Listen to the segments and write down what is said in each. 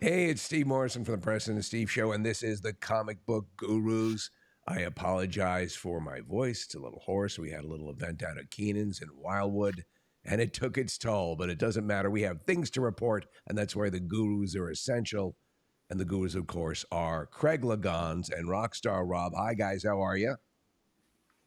Hey, it's Steve Morrison from the Preston and Steve Show, and this is the Comic Book Gurus. I apologize for my voice. It's a little hoarse. We had a little event out at Keenan's in Wildwood, and it took its toll, but it doesn't matter. We have things to report, and that's why the Gurus are essential. And the Gurus, of course, are Craig Lagans and Rockstar Rob. Hi, guys. How are you?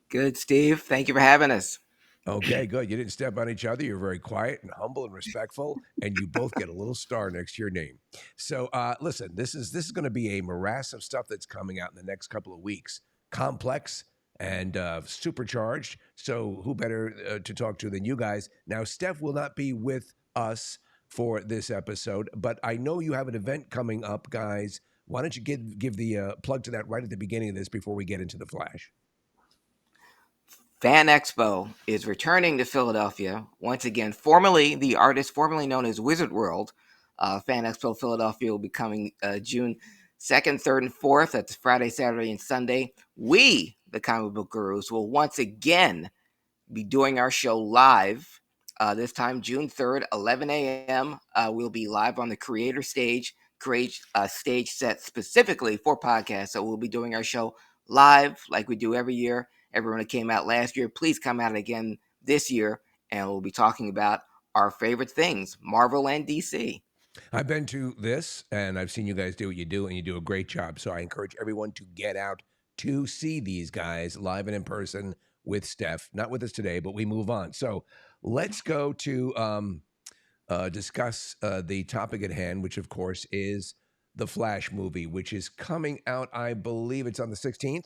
Good, Steve. Thank you for having us. Okay, good. You didn't step on each other. You're very quiet and humble and respectful, and you both get a little star next to your name. So, listen, this is going to be a morass of stuff that's coming out in the next couple of weeks. Complex and supercharged. So, who better to talk to than you guys? Now, Steph will not be with us for this episode, but I know you have an event coming up, guys. Why don't you give the plug to that right at the beginning of this before we get into the flash? Fan Expo is returning to Philadelphia once again. Formerly, the artist formerly known as Wizard World. Fan Expo Philadelphia will be coming June 2nd, 3rd, and 4th. That's Friday, Saturday, and Sunday. We, the Comic Book Gurus, will once again be doing our show live. This time, June 3rd, 11 a.m. We'll be live on the Creator Stage, create a stage set specifically for podcasts. So we'll be doing our show live like we do every year. Everyone that came out last year, please come out again this year, and we'll be talking about our favorite things, Marvel and DC. I've been to this and I've seen you guys do what you do, and you do a great job. So I encourage everyone to get out to see these guys live and in person with Steph. Not with us today, but we move on. So let's go to discuss the topic at hand, which of course is the Flash movie, which is coming out. I believe it's on the 16th.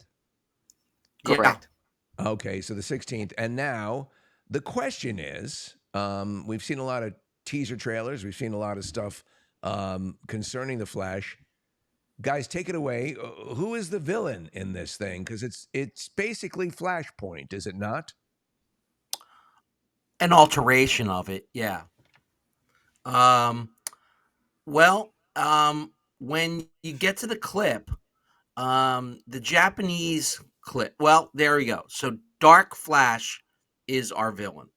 Yeah. Correct. Okay, so the 16th. And now the question is we've seen a lot of teaser trailers, we've seen a lot of stuff concerning the Flash. Guys, take it away. Who is the villain in this thing? Because it's basically Flashpoint, is it not? An alteration of it, yeah. Um, well, when you get to the clip, the Japanese clip. Well, there we go. So Dark Flash is our villain.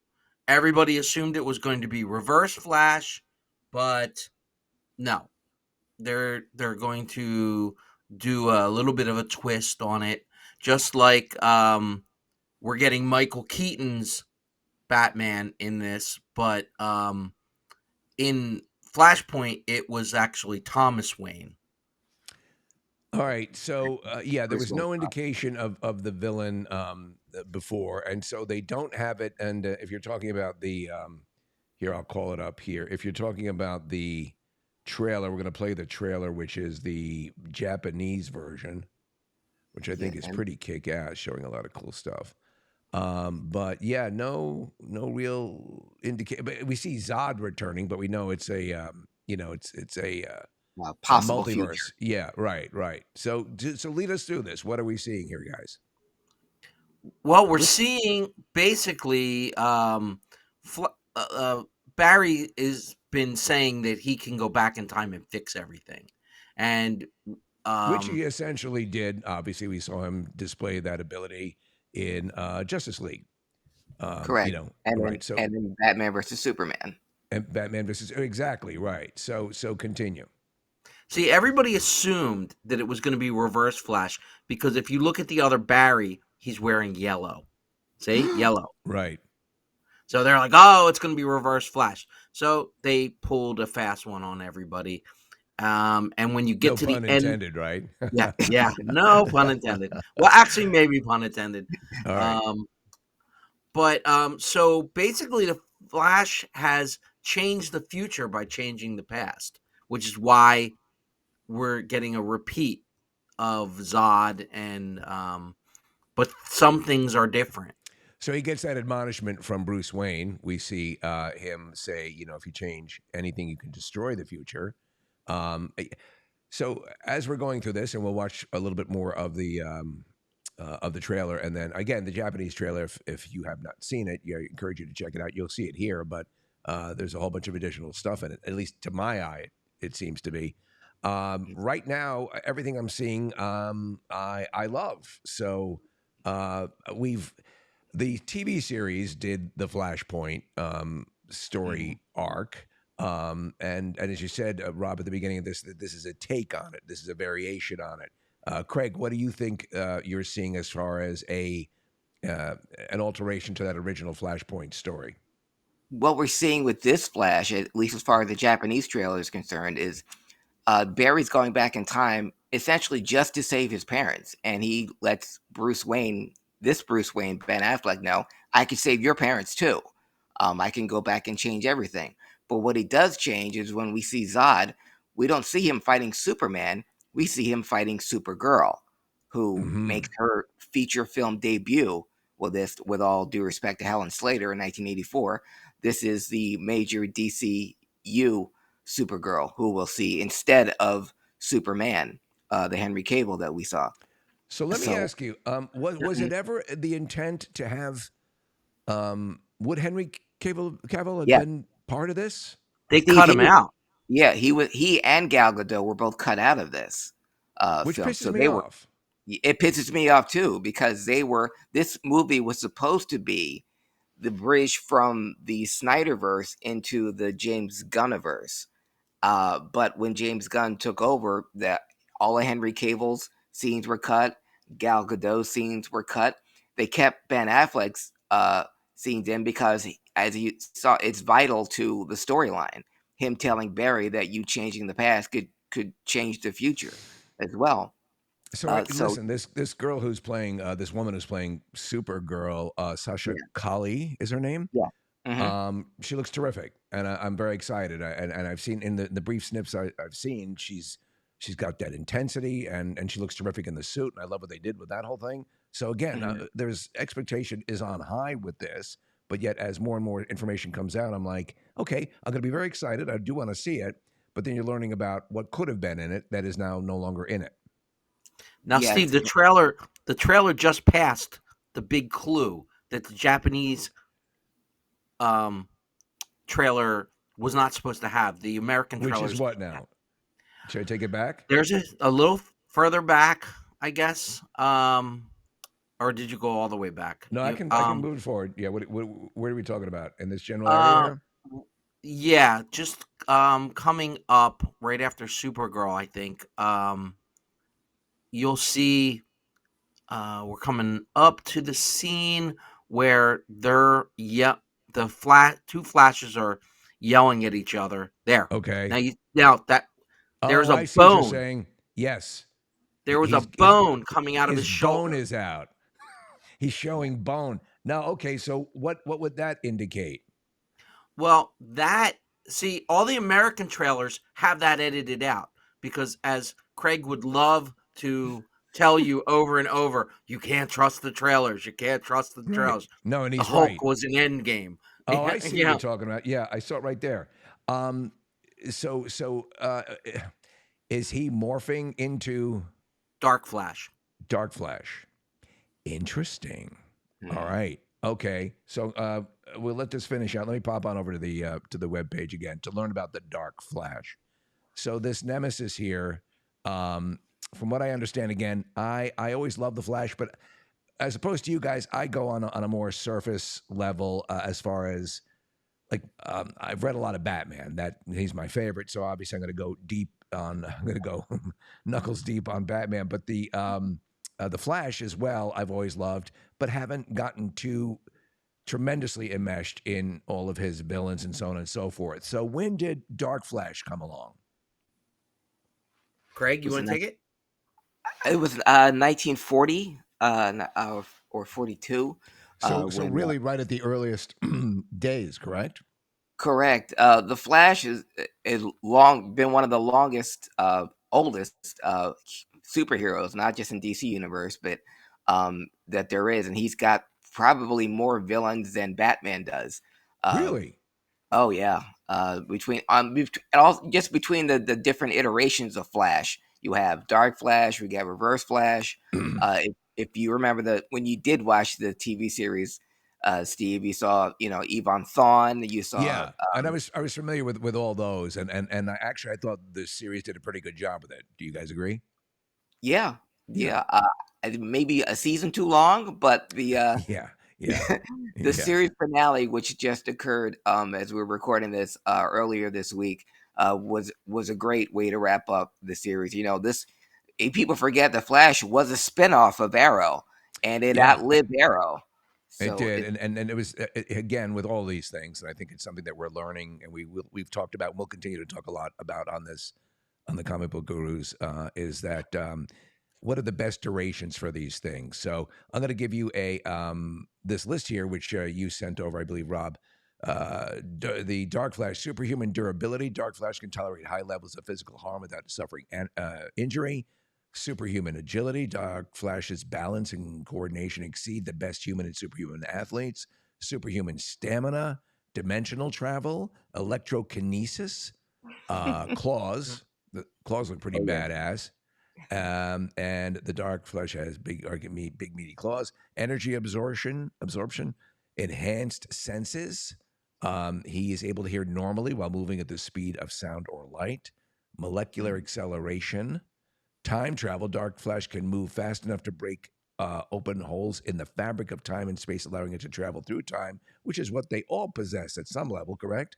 Everybody assumed it was going to be Reverse Flash, but no. They're going to do a little bit of a twist on it, just like we're getting Michael Keaton's Batman in this, but in Flashpoint it was actually Thomas Wayne. All right. So, yeah, there Bruce was Wayne. no indication of the villain before. And so they don't have it. And if you're talking about the, here, I'll call it up here. If you're talking about the trailer, we're going to play the trailer, which is the Japanese version, which I Yeah, think is and pretty kick ass, showing a lot of cool stuff. But yeah, no real indication. But we see Zod returning, but we know it's a, it's a possible future. multiverse. Yeah, right. So lead us through this. What are we seeing here, guys? Well, we're seeing basically Barry has been saying that he can go back in time and fix everything, and Which um, he essentially did. Obviously, we saw him display that ability in Justice League. Correct. And then Right. So, and then Batman versus Superman. and Batman versus exactly right. So continue. see, everybody assumed that it was going to be Reverse Flash because if you look at the other Barry, he's wearing yellow. See, yellow. Right. So they're like, "Oh, it's going to be Reverse Flash." So they pulled a fast one on everybody. And when you get No to the pun end, intended. Right. yeah, no pun intended. Well, actually, maybe pun intended. All right. Um, but so basically, the Flash has changed the future by changing the past, which is why we're getting a repeat of Zod and but some things are different. So he gets that admonishment from Bruce Wayne. We see him say, if you change anything, you can destroy the future. Um, so as we're going through this, and we'll watch a little bit more of the trailer, and then again the Japanese trailer. If you have not seen it, I encourage you to check it out. You'll see it here, but there's a whole bunch of additional stuff in it. At least to my eye, it seems to be. Right now, everything I'm seeing, I love. So we've the TV series did the Flashpoint Mhm. story arc. And as you said, Rob, at the beginning of this, that this is a take on it. This is a variation on it. Craig, what do you think you're seeing as far as a an alteration to that original Flashpoint story? What we're seeing with this Flash, at least as far as the Japanese trailer is concerned, is Barry's going back in time essentially just to save his parents, and he lets Bruce Wayne, Ben Affleck, know I can save your parents too. I can go back and change everything. But what he does change is when we see Zod, we don't see him fighting Superman. We see him fighting Supergirl, who makes Hmm. her feature film debut. Well, this, with all due respect to Helen Slater in 1984, this is the major DCU Supergirl who we'll see instead of Superman, the Henry Cable that we saw. So let me So ask you: was mhm, it ever the intent to have would Henry Cavill have yeah, been part of this? They Steve, cut he him was out. yeah, he and Gal Gadot were both cut out of this Which film. pisses So me they were. off. It pisses me off too because they were. This movie was supposed to be the bridge from the Snyderverse into the James Gunniverse. But when James Gunn took over, that all of Henry Cavill's scenes were cut, Gal Gadot's scenes were cut. They kept Ben Affleck's scenes in because, as you saw, it's vital to the storyline. Him telling Barry that you changing the past could change the future as well. So I, So listen, this girl who's playing this woman who's playing Supergirl, Sasha yeah, Kali is her name. yeah, hmm She looks terrific, and I'm very excited. And I've seen in the brief snips I've seen, she's got that intensity, and she looks terrific in the suit. And I love what they did with that whole thing. So again, hmm there's expectation is on high with this, but yet as more and more information comes out, I'm like, okay, I'm going to be very excited. I do want to see it, but then you're learning about what could have been in it that is now no longer in it. Now, yeah. Steve, the trailer just passed the big clue that the Japanese um, trailer was not supposed to have. The American Which is trailers. what now? Should I take it back? There's a little further back, I guess. Or did you go all the way back? No, You I can move it forward. Yeah, where are we talking about in this general area uh here? yeah, just coming up right after Supergirl, I think. You'll see we're coming up to the scene where the two flashes are yelling at each other. There. Okay. Now that there's Oh, a I see what you're bone. saying. Yes, There was a he's bone coming out of his his bone shoulder. is out. He's showing bone now. Okay, so what would that indicate? Well, all the American trailers have that edited out because, as Craig would love to tell you over and over, you can't trust the trailers. You can't trust the Right. trailers. No, and The he's Hulk right. was an Endgame. Oh, I see what Yeah, you're talking about. Yeah, I saw it right there. Um, so is he morphing into Dark Flash. Dark Flash? Interesting. All hmm right. Okay. So we'll let this finish out. Let me pop on over to the web page again to learn about the Dark Flash. So this nemesis here, um, from what I understand, again, I always love the Flash, but as opposed to you guys, I go on a more surface level as far as like I've read a lot of Batman. That he's my favorite, so obviously I'm going to go deep on. I'm going to go knuckles deep on Batman, but the Flash as well. I've always loved, but haven't gotten too tremendously enmeshed in all of his villains and so on and so forth. So when did Dark Flash come along? Craig, you Was want it to take it? It was 1940 or 42 So when really, right at the earliest days, correct? correct. The Flash is long been one of the longest, oldest superheroes, not just in DC universe, but that there is, and he's got probably more villains than Batman does. Uh, Really? oh yeah, and all just between the different iterations of Flash, you have Dark Flash, we got Reverse Flash. If you remember when you did watch the TV series, Steve, you saw Yvonne Thawne, you saw Yeah, and I was familiar with all those, and I thought the series did a pretty good job with it. Do you guys agree? yeah, Yeah, yeah, maybe a season too long, but the yeah, Yeah. The Yeah. series finale, which just occurred as we were recording this earlier this week, was a great way to wrap up the series. People forget the Flash was a spinoff of Arrow, and it Yeah. outlived Arrow. It So did, it and it was again with all these things, and I think it's something that we're learning, and we've talked about, and we'll continue to talk a lot about on the comic book gurus, is that what are the best durations for these things? So I'm going to give you a this list here, which you sent over, I believe, Rob. The Dark Flash superhuman durability. Dark Flash can tolerate high levels of physical harm without suffering injury. Superhuman agility. Dark Flash's balance and coordination exceed the best human and superhuman athletes. Superhuman stamina. Dimensional travel. Electrokinesis. Claws. The claws look pretty oh yeah, badass. And the Dark Flesh has big meaty claws. Energy absorption, enhanced senses. He is able to hear normally while moving at the speed of sound or light. Molecular acceleration, time travel. Dark Flesh can move fast enough to break open holes in the fabric of time and space, allowing it to travel through time, which is what they all possess at some level. Correct?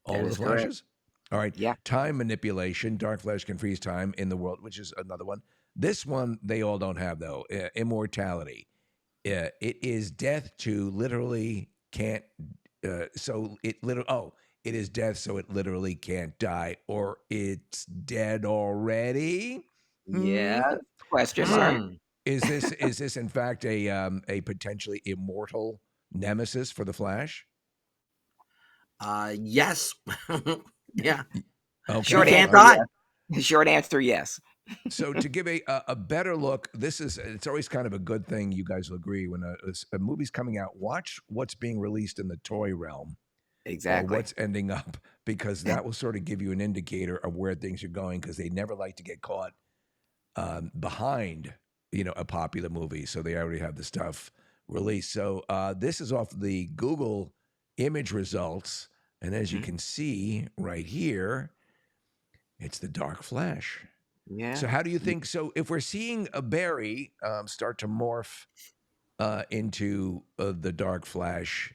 All that of the is correct. flashes. All right. Yeah, Time manipulation. Dark Flash can freeze time in the world, which is another one. This one they all don't have though. Immortality. It is death to literally can't. So it literally. Oh, it is death, so it literally can't die, or it's dead already. yeah. Hmm. Question So mark. Hmm. is this in fact a potentially immortal nemesis for the Flash? Yes. Yeah. He Short Okay. can't All right. answer, die. yes. Short answer, yes. So to give a better look, it's always kind of a good thing. You guys will agree when a movie's coming out. Watch what's being released in the toy realm or Exactly. what's ending up, because that will sort of give you an indicator of where things are going. Because they never like to get caught behind, a popular movie, so they already have the stuff released. So this is off the Google image results, and as you Mhm. can see right here, it's the Dark Flash. So Yeah. how do you think? So if we're seeing a Barry start to morph into the Dark Flash,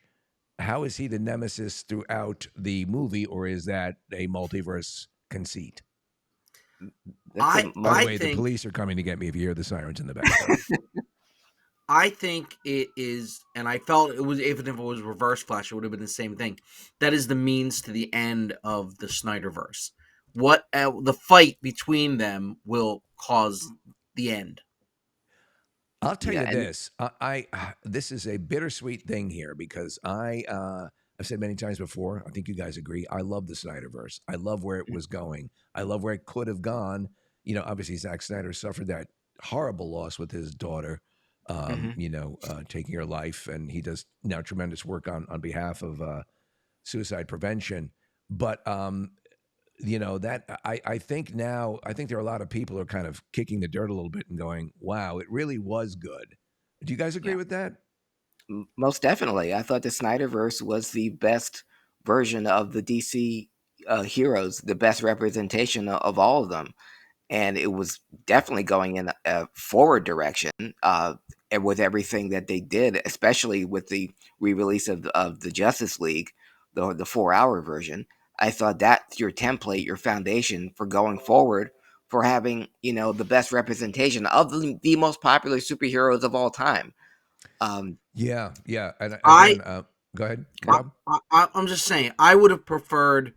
how is he the nemesis throughout the movie, or is that a multiverse conceit? That's a By the I way, the think police are coming to get me if you hear the sirens in the background. I think it is, and I felt it was, even if it was Reverse Flash, it would have been the same thing. That is the means to the end of the Snyderverse. What the fight between them will cause the end. I'll tell yeah, you and this. This is a bittersweet thing here because I've said many times before. I think you guys agree. I love the Snyderverse. I love where it was going. I love where it could have gone. Obviously Zack Snyder suffered that horrible loss with his daughter. mhm. Taking her life, and he does now tremendous work on behalf of suicide prevention. But that I think now I think there are a lot of people who are kind of kicking the dirt a little bit and going, "Wow, it really was good." Do you guys agree Yeah, with that? most definitely. I thought the Snyderverse was the best version of the DC heroes, the best representation of all of them, and it was definitely going in a forward direction. And with everything that they did, especially with the re-release of the Justice League, the 4 hour version, I thought that's your template, your foundation for going forward, for having the best representation of the most popular superheroes of all time. Um, Yeah, yeah. And I, again, go ahead, I Rob. I'm just saying, I would have preferred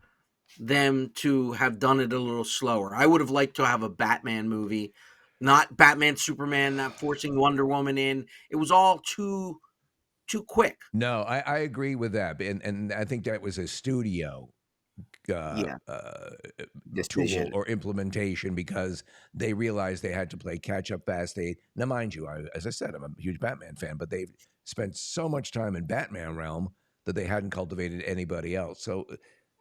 them to have done it a little slower. I would have liked to have a Batman movie, not Batman Superman, not forcing Wonder Woman in. It was all too quick. No, I agree with that, and I think that was a studio uh, yeah, uh, tool decision. or implementation because they realized they had to play catch up fast. Now, mind you, as I said, I'm a huge Batman fan, but they've spent so much time in Batman realm that they hadn't cultivated anybody else. So,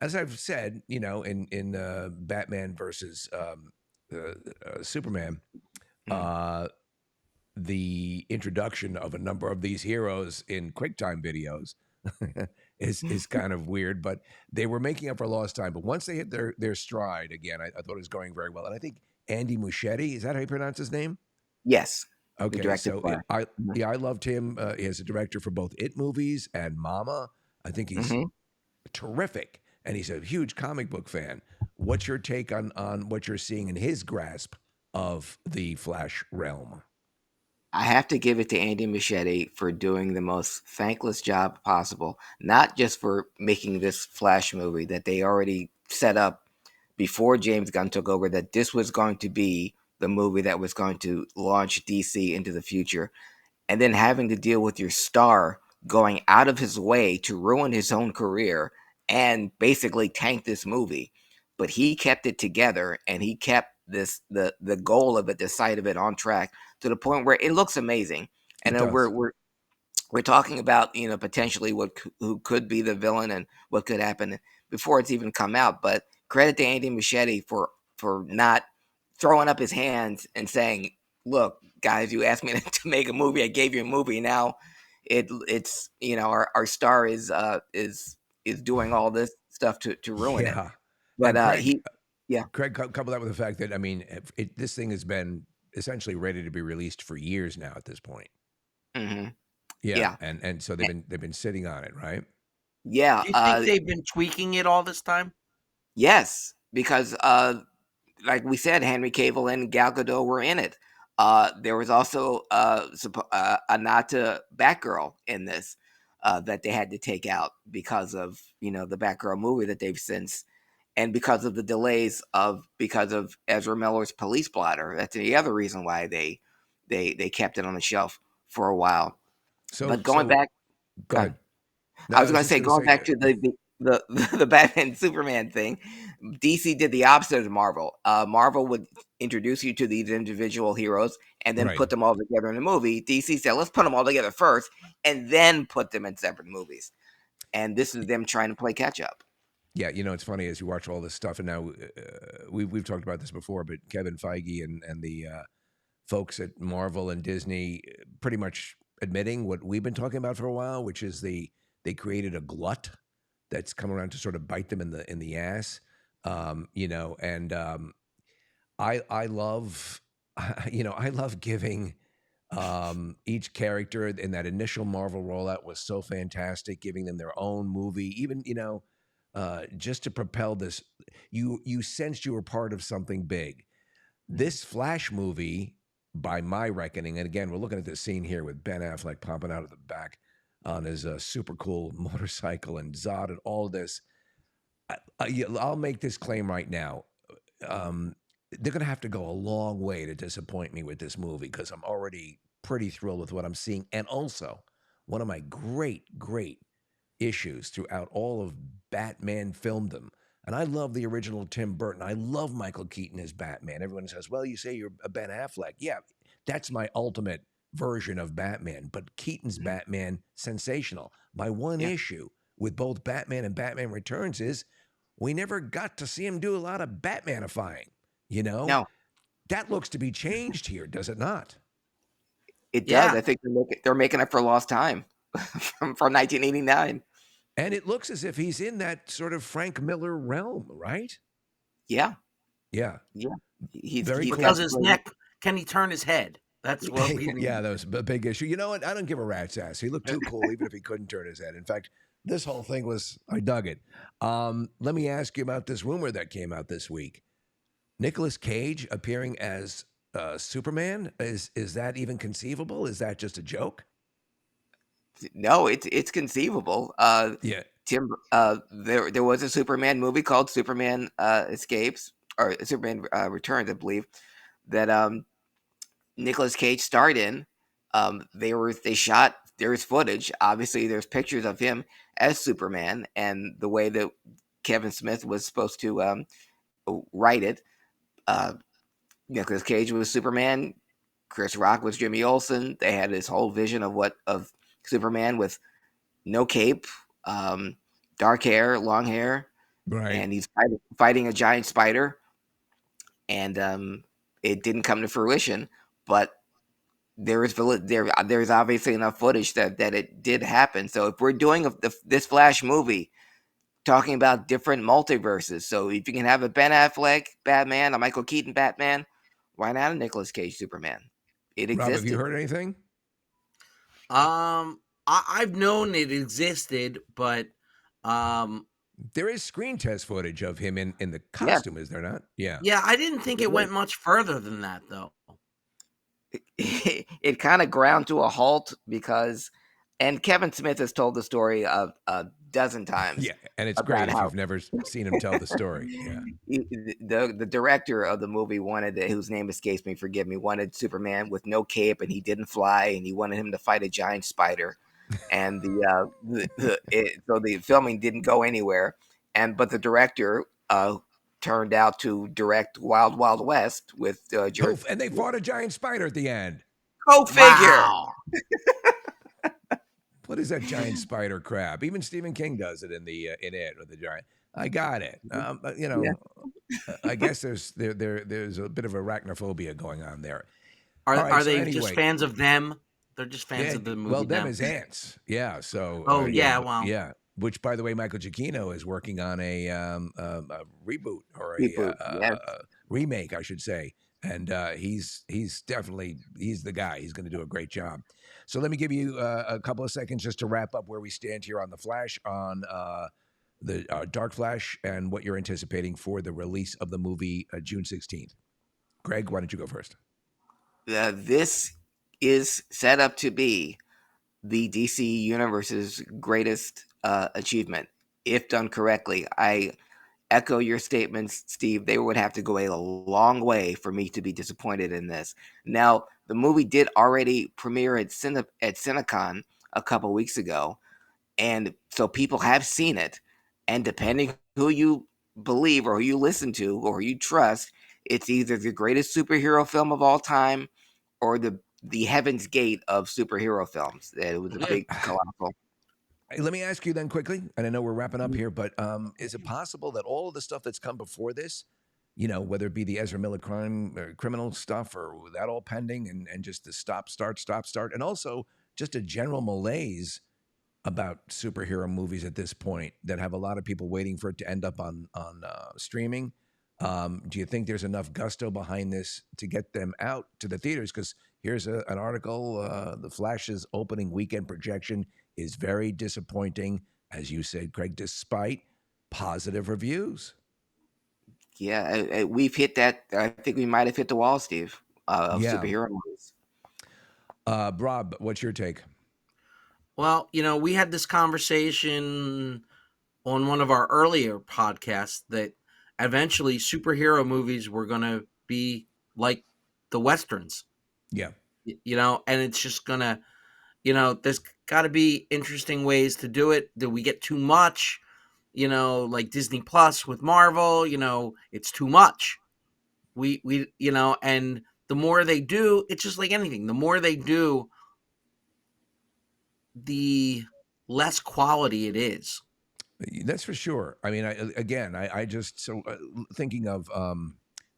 as I've said, in Batman versus Superman, Mm. uh, the introduction of a number of these heroes in QuickTime videos is kind of weird, but they were making up for lost time. But once they hit their stride again, I thought it was going very well. And I think Andy Muschietti, is that how you pronounce his name? Yes. who Okay, directed so Flash. I loved him as a director for both It movies and Mama. I think he's Mm-hmm. terrific, and he's a huge comic book fan. What's your take on what you're seeing in his grasp of the Flash realm? I have to give it to Andy Muschietti for doing the most thankless job possible, not just for making this Flash movie that they already set up before James Gunn took over, that this was going to be the movie that was going to launch DC into the future, and then having to deal with your star going out of his way to ruin his own career and basically tank this movie. But he kept it together, and he kept the goal of it, the sight of it, on track to the point where it looks amazing. And It then does. we're talking about, potentially who could be the villain and what could happen before it's even come out. But credit to Andy Muschietti for not throwing up his hands and saying, "Look, guys, you asked me to make a movie. I gave you a movie. Now it's our star is doing all this stuff to ruin it." Yeah, But and Craig, he, yeah. couple that with the fact that I mean, this thing has been essentially ready to be released for years now at this point. Hmm. Yeah, Yeah. and so Eh, they've been sitting on it, right? yeah. Do you think they've been tweaking it all this time? Yes, because like we said, Henry Cavill and Gal Gadot were in it. There was also a nod to Batgirl in this that they had to take out because of the Batgirl movie that they've since, and because of the delays because of Ezra Miller's Police Blotter. That's the other reason why they kept it on the shelf for a while. So But going back, go gone. ahead. No, I I was was going to just say, gonna going say, back to the Batman Superman thing, DC did the opposite of Marvel. Marvel would introduce you to these individual heroes and then right. put them all together in a movie. DC said, let's put them all together first and then put them in separate movies. And this is them trying to play catch up. Yeah, it's funny as you watch all this stuff, and now we've talked about this before, but Kevin Feige and the folks at Marvel and Disney pretty much admitting what we've been talking about for a while, which is they created a glut that's come around to sort of bite them in the ass. And I love I love giving each character in that initial Marvel rollout was so fantastic, giving them their own movie, even just to propel this. You sensed you were part of something big. Mhm. This Flash movie, by my reckoning, and again, we're looking at this scene here with Ben Affleck popping out of the back on his super cool motorcycle and Zod and all this. I'll make this claim right now. They're going to have to go a long way to disappoint me with this movie because I'm already pretty thrilled with what I'm seeing. And also, one of my great issues throughout all of Batman filmdom. And I love the original Tim Burton. I love Michael Keaton as Batman. Everyone says, well, you say you're a Ben Affleck. Yeah, that's my ultimate version of Batman. But Keaton's Mhm. Batman, sensational. My one Yeah. issue with both Batman and Batman Returns is we never got to see him do a lot of Batmanifying. You know, No, that looks to be changed here, does it not? it does. Yeah. I think they're making up for lost time from 1989. And it looks as if he's in that sort of Frank Miller realm, right? Yeah. Yeah, Yeah. very He's got Because cool. his the neck, can he turn his head? That's what we Yeah, need. that was a big issue. You know what? I don't give a rat's ass. He looked too cool, even if he couldn't turn his head. In fact, this whole thing was, I dug it. Let me ask you about this rumor that came out this week. Nicolas Cage appearing as Superman. Is that even conceivable? Is that just a joke? No, it's conceivable. Yeah, There was a Superman movie called Superman Escapes or Superman Returns, I believe, that Nicolas Cage starred in. They shot. There's footage. Obviously, there's pictures of him as Superman, and the way that Kevin Smith was supposed to write it. Uh, Nicolas Cage was Superman. Chris Rock was Jimmy Olsen. They had this whole vision of Superman with no cape, um, dark hair, long hair, right. and he's fighting a giant spider. And it didn't come to fruition, but there's obviously enough footage that it did happen. So if we're doing this Flash movie talking about different multiverses, so if you can have a Ben Affleck Batman, a Michael Keaton Batman, why not a Nicolas Cage Superman? it Rob, have you existed. heard anything? I've known it existed, but um, There is screen test footage of him in the Yeah, costume, is there not? Yeah. yeah, I didn't think it it is. went much further than that, though. It kind of ground to a halt because, and Kevin Smith has told the story a dozen times Yeah, and it's about great if how you've never seen him tell the story. Yeah. the director of the movie wanted, whose name escapes me, forgive me, wanted Superman with no cape and he didn't fly, and he wanted him to fight a giant spider, and so the filming didn't go anywhere, but the director turned out to direct Wild Wild West with Oh, George. and they fought a giant spider at the end. Go figure. Wow. What is that giant spider crab? Even Stephen King does it in it with the giant. I got it. But, Yeah. I guess there's a bit of arachnophobia going on there. All right. Are So they just anyway, fans of them? They're just fans yeah. of the Well, movie them them. is ants. Yeah. So Oh yeah, well, yeah. Which, by the way, Michael Giacchino is working on a reboot or Reboot. Yes. a remake, I should say. And he's definitely he's the guy. He's going to do a great job. So let me give you a couple of seconds just to wrap up where we stand here on the Flash, on the Dark Flash, and what you're anticipating for the release of the movie June 16th. Greg, why don't you go first? This is set up to be the DC Universe's greatest achievement, if done correctly. I echo your statements, Steve. They would have to go a long way for me to be disappointed in this. Now, the movie did already premiere at Cinecon a couple weeks ago, and so people have seen it. And depending who you believe or who you listen to or who you trust, it's either the greatest superhero film of all time or the Heaven's Gate of superhero films. It was a big colossal. Hey, let me ask you then quickly, and I know we're wrapping up here, but is it possible that all of the stuff that's come before this, whether it be the Ezra Miller crime or criminal stuff or that all pending and just the stop, start, and also just a general malaise about superhero movies at this point that have a lot of people waiting for it to end up on streaming. Do you think there's enough gusto behind this to get them out to the theaters? Because here's an article: The Flash's opening weekend projection is very disappointing, as you said, Craig, despite positive reviews. Yeah, we've hit that. I think we might have hit the wall, Steve, of Yeah, superhero movies. Rob, what's your take? well, we had this conversation on one of our earlier podcasts that eventually superhero movies were going to be like the westerns, Yeah, and it's just going to, there's got to be interesting ways to do it. Do we get too much? Like Disney Plus with Marvel, it's too much. And the more they do, it's just like anything. The more they do, the less quality it is. that's for sure. I mean, I just so thinking of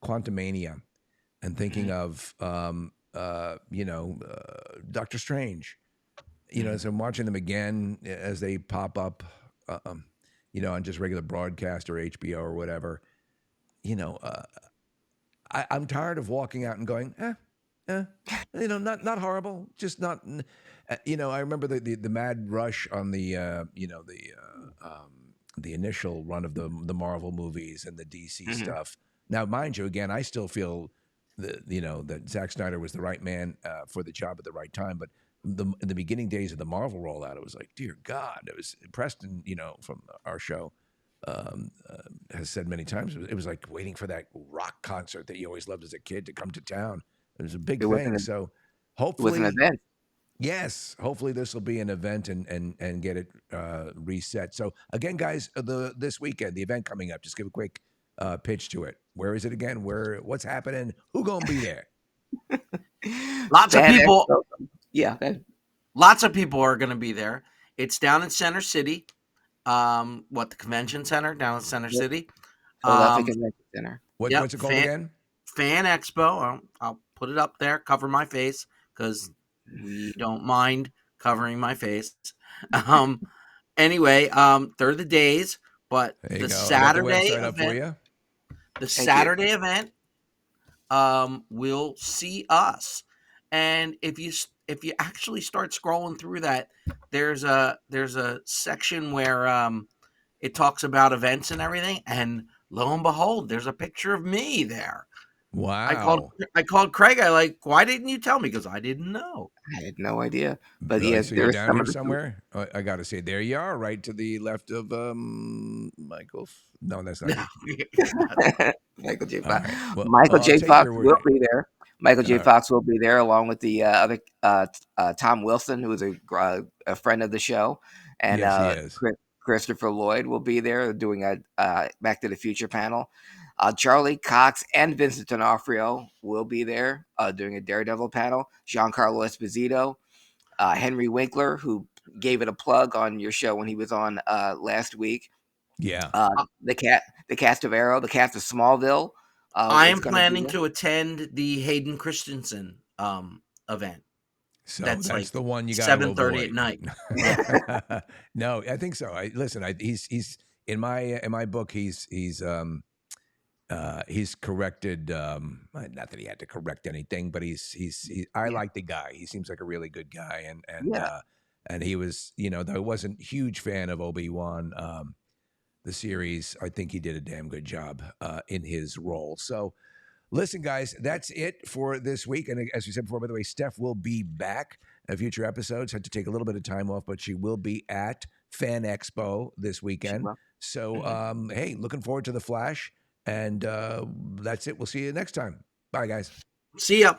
Quantumania and thinking of Doctor Strange. As I'm watching them again as they pop up, on just regular broadcast or HBO or whatever. You know, uh, I'm tired of walking out and going, not horrible, just not. I remember the mad rush on the initial run of the Marvel movies and the DC Hmm. stuff. Now, mind you, again, I still feel that Zack Snyder was the right man for the job at the right time. But in the beginning days of the Marvel rollout, it was like, dear God, it was Preston, from our show, has said many times. It was like waiting for that rock concert that you always loved as a kid to come to town. It was a big It was thing. an So it was an hopefully, event. yes, hopefully this will be an event and get it reset. So again, guys, this weekend, the event coming up. Just give a quick pitch to it. Where is it again? What's happening? Who gonna be there? Lots of Fan people, Expo. Yeah, that lots of people are going to be there. It's down in Center City. The convention center down in Center Yep. City. Philadelphia Um, Convention Center. What's it called again? Fan Expo. I'll put it up there. Cover my face because we don't mind covering my face. Um, anyway, they're the days, but There you the go. I got the Saturday website up for event, you. the Thank you. Saturday event, will see us. And if you actually start scrolling through that, there's a section where it talks about events and everything, and lo and behold, there's a picture of me there. Wow. I called Craig. I like, why didn't you tell me? Because I didn't know. I had no idea. But Really? yeah, So you're there's down some here of the somewhere? I got to say, there you are, right to the left of Michael. No, that's not No. you. Michael J. All Fox. right. Well, Michael I'll J. take Fox your word. will be there. Michael All J. right. Fox will be there along with the other Tom Wilson, who is a friend of the show, and Yes, he is. Christopher Lloyd will be there doing a Back to the Future panel. Charlie Cox and Vincent D'Onofrio will be there doing a Daredevil panel. Giancarlo Esposito, Henry Winkler, who gave it a plug on your show when he was on last week. Yeah. The cast of Arrow, the cast of Smallville, I is am going to be planning there. to attend the Hayden Christensen event. So That's that's like the one you got to 7:30 at avoid. night. Yeah. No, I think so. Listen. He's in my book. He's corrected. Not that he had to correct anything, but I Yeah, like the guy. He seems like a really good guy, yeah, and he was, though I wasn't huge fan of Obi-Wan, the series. I think he did a damn good job in his role. So listen, guys, that's it for this week. And as we said before, by the way, Steph will be back in future episodes. Had to take a little bit of time off, but she will be at Fan Expo this she weekend. will. So, Mhm. hey, looking forward to the Flash. And that's it. We'll see you next time. Bye, guys. See ya.